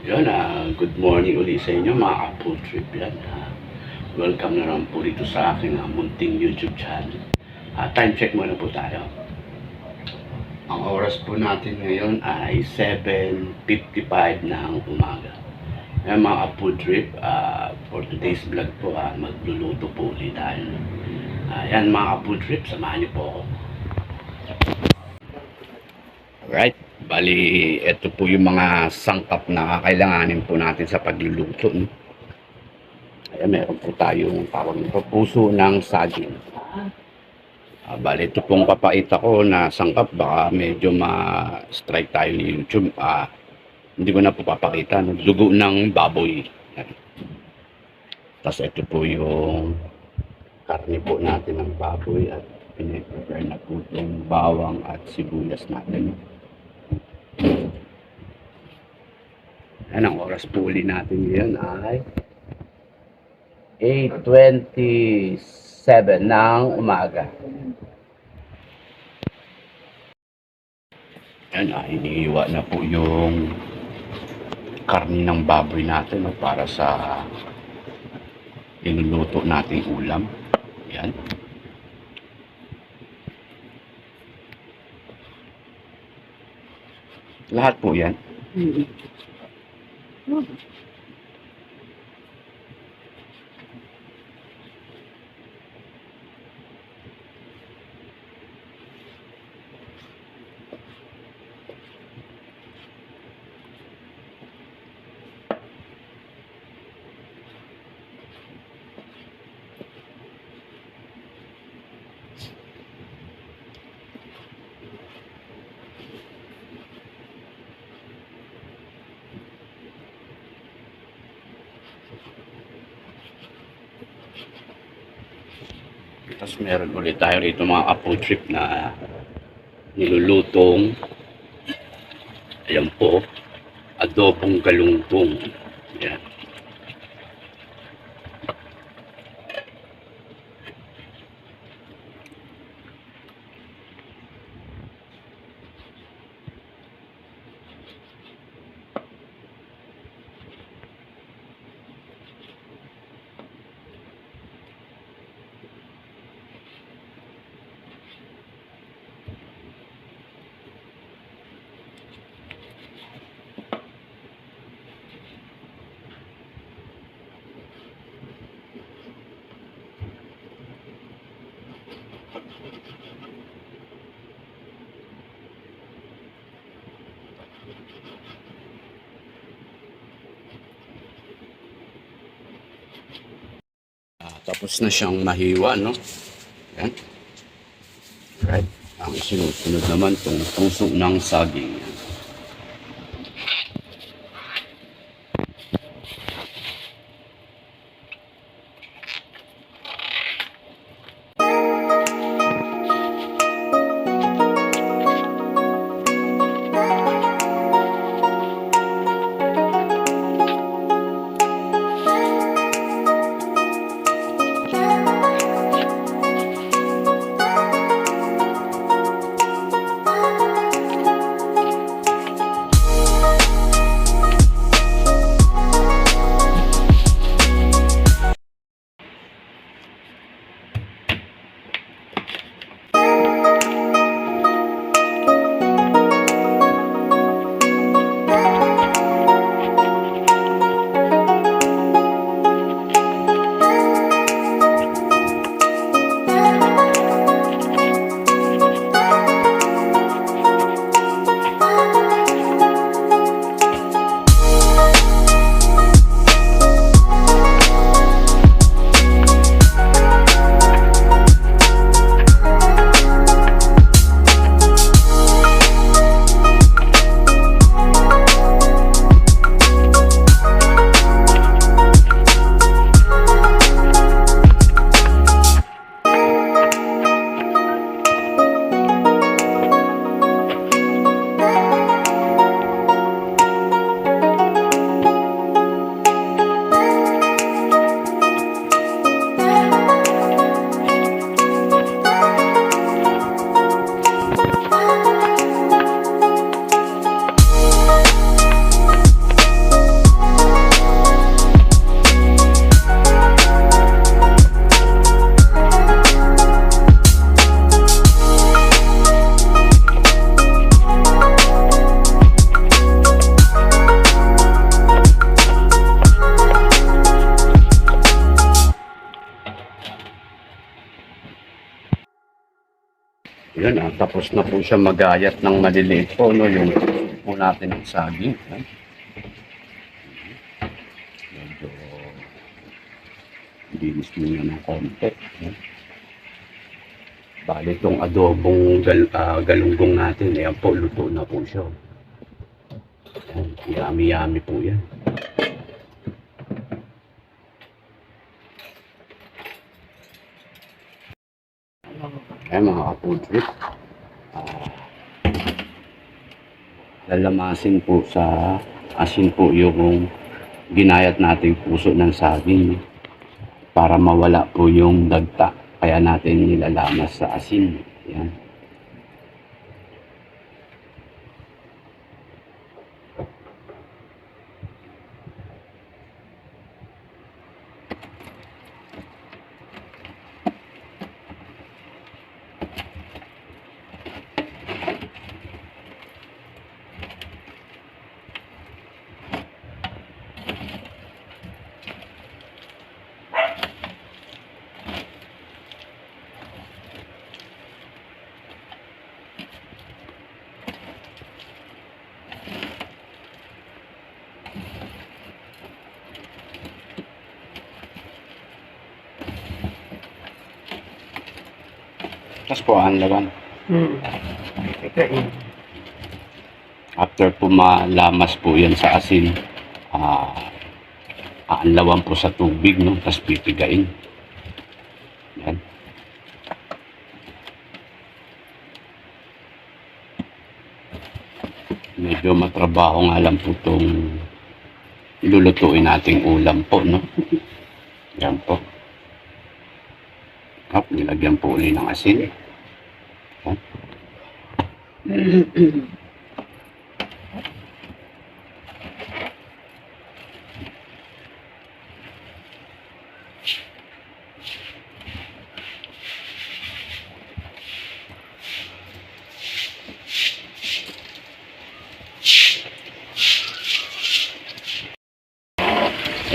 Yun, good morning ulit sa inyo mga ka-food trip yan. Welcome na naman po dito sa aking munting YouTube channel. Time check muna po tayo. Ang oras po natin ngayon ay 7:55 ng umaga. Ayan mga ka-food trip, for today's vlog po, magluluto po ulit tayo. Ayan mga ka-food trip, samahan niyo po ako. Alright, bali ito po yung mga sangkap na kakailanganin po natin sa pagluluto. No? Ayan, meron po tayong tawag nito, puso ng saging. Bali ito pong papait ako na sangkap, baka medyo ma-strike tayo ni YouTube. Hindi ko na po papakita, no? Dugo ng baboy. Ayan. Tapos ito po yung karne po natin ng baboy at piniprepare na po yung bawang at sibuyas natin. Ayan, ang oras po uli natin ngayon ay 8:27 ng umaga. Ayan, iniiwa na po yung karni ng baboy natin, no, para sa inuluto nating ulam. Ayan. Lahat po yan. Tapos meron ulit tayo rito mga apple trip na nilulutong, ayan po, adobong galunggong. Ayan. Tapos na siyang mahiwa, no? Ayan. Right. Ang sunod-sunod naman itong puso ng saging. Yun, tapos na po siya magayat ng maliliit po, no, yung po natin ng saging. Medyo linis muna ng konti. Bali itong adobong galunggong natin, ayan po, luto na po siya. Yummy po yan. Ayan mga ka-food trip. Lalamasin po sa asin po yung ginayat nating puso ng saging para mawala po yung dagta. Kaya natin nilalamas sa asin. Ayan. Tapos po aanlawan. After po malamas po yan sa asin, aanlawan po sa tubig, no? Tapos pipigain. Yan. Medyo matrabaho nga lang po itong lulutuin nating ulam po, no? Yan po. Nilagyan po ulit ng asin.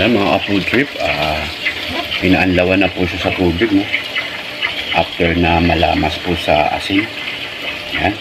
Yan mga food trip, pinaanlawan na po siya sa tubig, no? After na malamas po sa asin. Yan.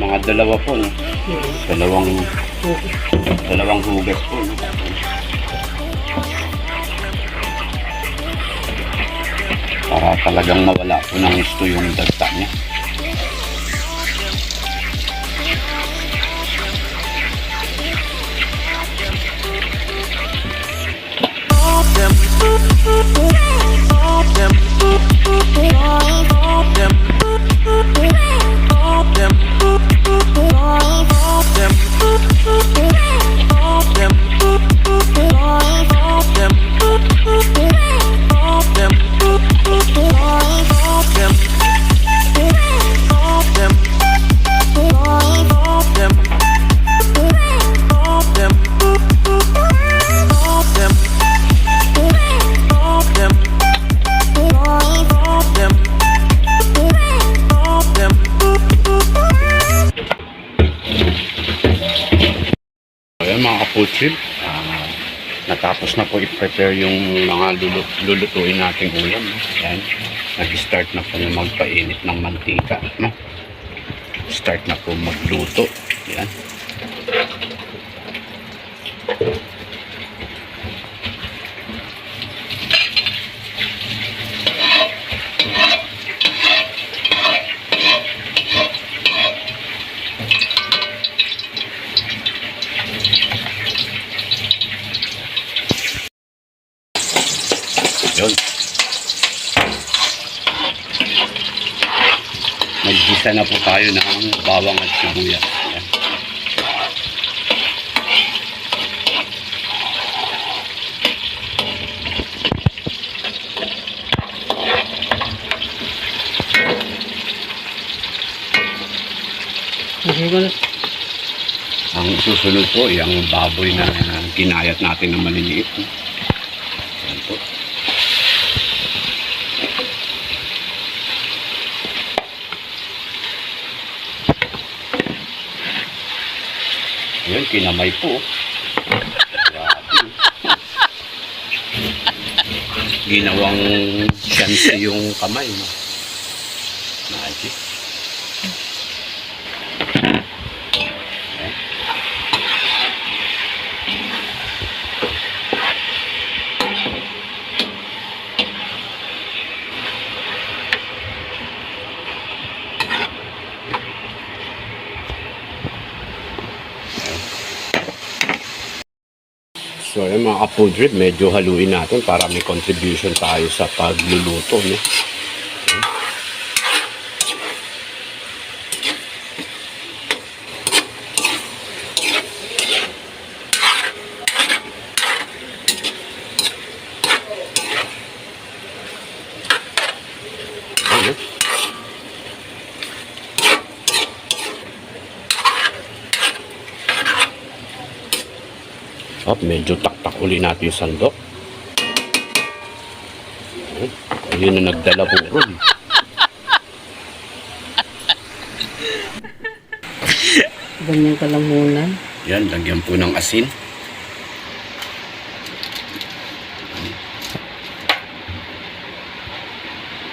Mga dalawa po, no? Dalawang hugas po, no? Para talagang mawala po ng gusto yung dagta niya. Them trip. Natapos na po i-prepare yung mga lulutuin nating ulam. No? Yan. Nag-start na po na magpainit ng mantika. No? Start na po magluto. Yan. Yun. Naggisa na po tayo ng bawang at sibuyas. Ayan. Ang susunod po, yung baboy na ginayat natin na maliliit. Ayan po. Ayan, kinamay po. Grabe. Ginawang chance yung kamay. No? Magic. So yung mga ka-food trip, medyo haluin natin para may contribution tayo sa pagluluto. No? Okay. Medyo taktak uli natin yung sandok. Ayun na nagdala po ron. Ganyan kalamunan. Yan, lagyan po ng asin.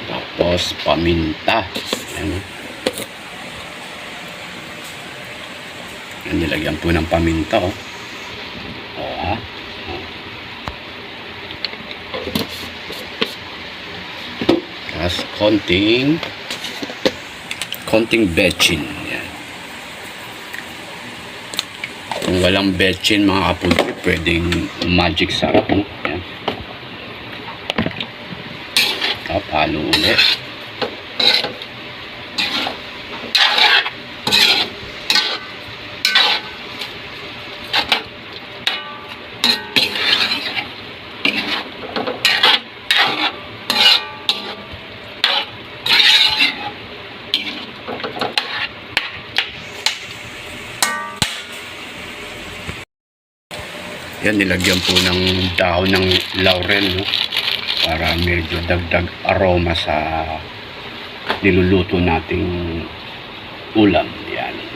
Tapos paminta. Ayan. Yan, nilagyan po ng paminta. Oh. Tapos konting bechin. Yan. Kung walang bechin mga kapatid, pwedeng magic sarap. No? Yan. Tapos halo ulit. Yan, nilagyan po ng dahon ng laurel, no? Para medyo dagdag aroma sa niluluto nating ulam. Yan.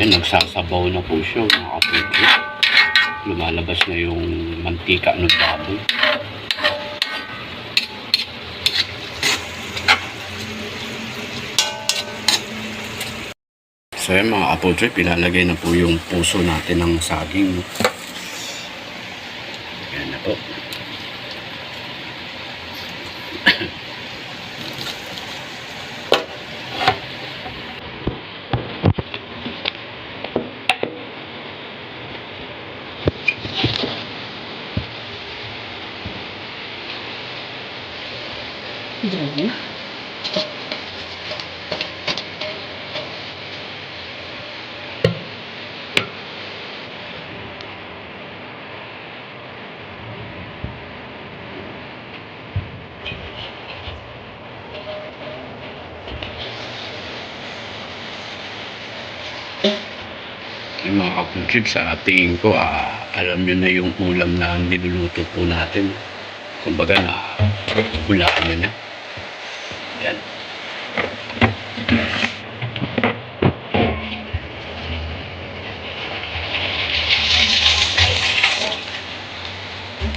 Yan, nagsasabaw na po siya, mga kapatid. Lumalabas na yung mantika ng baboy. So yan mga kapatid, ilalagay na po yung puso natin ng saging. Yan na po. Diyan. Yung mga kapatid, sa tingin ko, alam nyo na yung ulam na niluluto po natin. Kumbaga na, hulaan nyo na. Yan.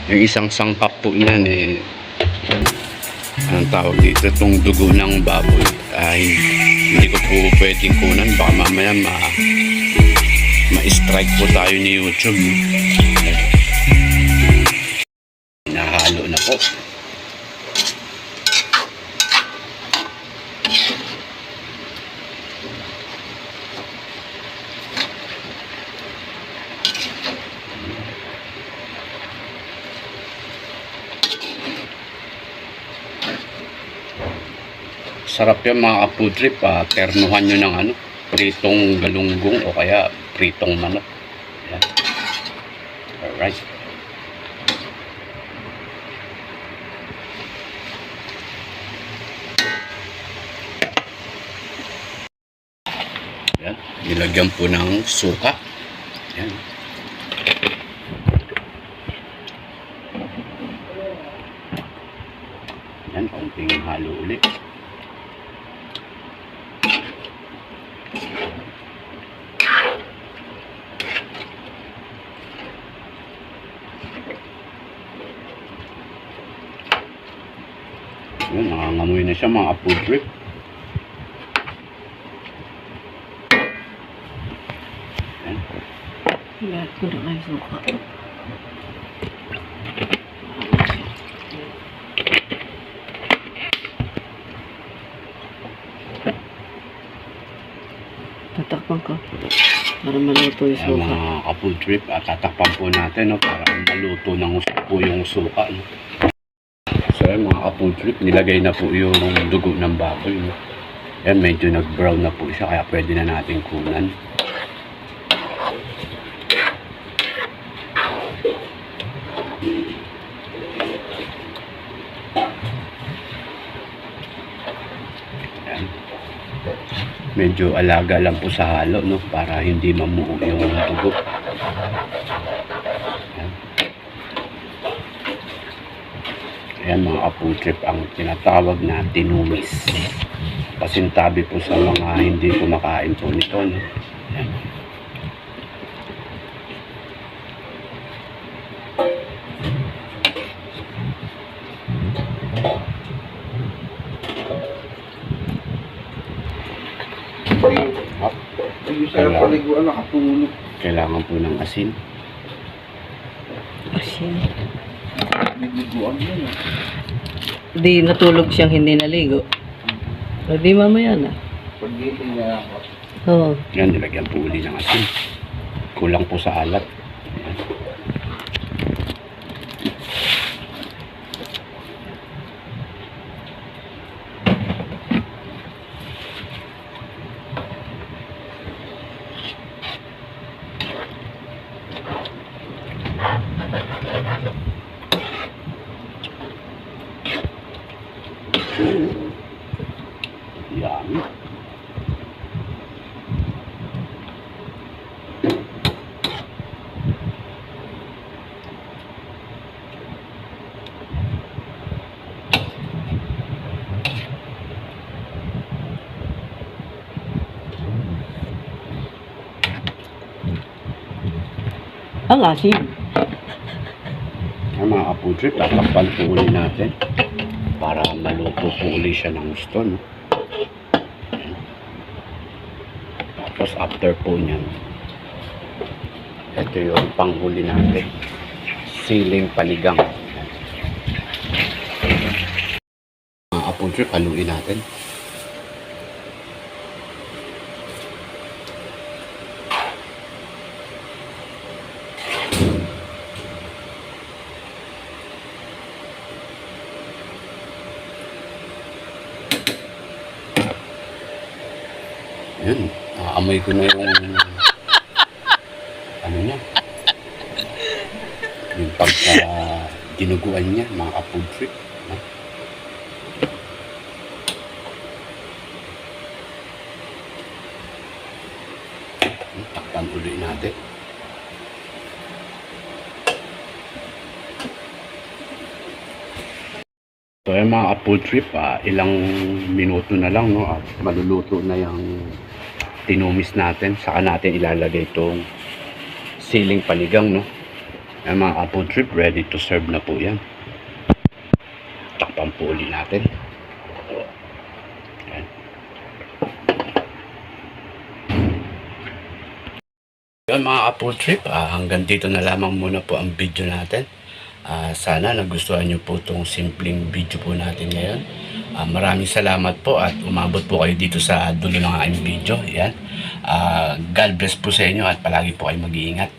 Yung isang sangkap po yan anong tawag dito, itong dugo ng baboy. Hindi ko po pwedeng kunan, baka mamaya ma-strike po tayo ni YouTube. Nahalo na po. Sarap yan mga ka-food trip, ternuhan nyo ng pritong galunggong o kaya pritong manok. Yan. Alright. Yan. Nilagyan po ng suka. Yan. Yan, kaunting halo ulit. Yun, nangangamoy na siya mga food trip. Yan. Lahat ko na kayo suka. Tatakpan ko para maluto yung Yan, suka. mga ka-food trip, tatakpan po natin para maluto ng gusto po yung suka. No? So yan mga ka-food trip, nilagay na po yung dugo ng baboy. No? Yan, medyo nag-brown na po siya, kaya pwede na natin kunan. Yan. Medyo alaga lang po sa halo, no? Para hindi mamuo yung dugo. Yan. Ayan mga ka-food trip, ang tinatawag na tinumis. Pasintabi po sa mga hindi kumakain po nito. No? Ayan. Hop. Hindi siya paliguan nakatulog. Kailangan po ng asin. Asin. Niliguan yun eh. Di natulog siyang hindi naligo. O di mamaya na. Pag-gising niya ako. Oo. Yan, nilagyan po uli ng asin. Kulang po sa alat. Ayan. Yan. Ang asin. Ang mga ka-food trip, tatakpan po uli natin para maluto po uli siya ng gusto. No? Ayan. Tapos after po niyan, ito yung panghuli natin. Siling panigang. Ayan. Mga ka-food trip, haluin natin. Ayan, naamoy ko na yung ano niya, yung pagka dinuguan niya, mga ka-food trip. No? Takpan Takpan ulit natin. So yung mga apple trip, ilang minuto na lang, no, at maluluto na yung tinumis natin. Saka natin ilalagay itong siling panigang, no. Yung mga apple trip, ready to serve na po yan. Takpan po ulit natin. Ayan. Yun mga apple trip, hanggang dito na lamang muna po ang video natin. Sana nagustuhan nyo po itong simpleng video po natin ngayon. Maraming salamat po at umabot po kayo dito sa dulo ng aking video. Yan. God bless po sa inyo at palagi po kayo mag-iingat.